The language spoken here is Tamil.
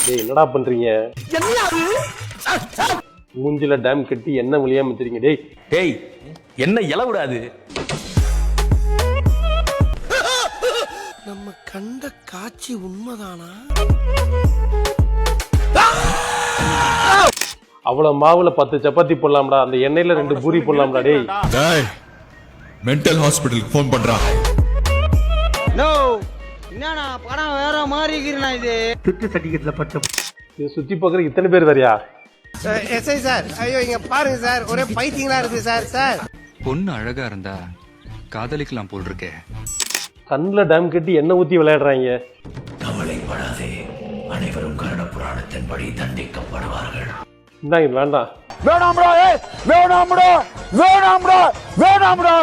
டேய் என்னடா பண்றீங்க? மூஞ்சில டேம் கட்டி என்ன வழியாம வச்சிருக்கீங்க? டேய் டேய் என்ன இலவுடாது? நம்ம கண்ட காட்சி உண்மைதானா? அவ்வளவு மாவுல 10 சப்பாத்தி போடலாம்டா, அந்த எண்ணெயில 2 பூரி போடலாம்டா. டேய் மென்டல் ஹாஸ்பிடலுக்கு ஃபோன் பண்றா. நோ என்னண்ணா படம் வேற மாதிரி இருக்கிறா. இது துட்டு சட்டிக்கத்துல பட்ட இது சுத்தி பார்க்கற இத்தனை பேர் வரியா? எஸ்ஐ சார், ஐயோ இங்க பாருங்க சார், ஒரே பைத்தியங்களா இருக்கு சார். சார் பொண்ணு அழகா இருந்தா காதலிக்கலாம் போல் இருக்கே. கண்ணுல டேம் கட்டி எண்ணெய் ஊத்தி விளையாடுறாங்க. கவலைப்படாதே, அனைவரும் கருட புராணத்தின்படி தண்டிக்கப்படுவார்கள். இந்தாங்க வேண்டாம். வேணாம்டா, வேணாம்டா, வேணாம்டா, வேணாம்டா.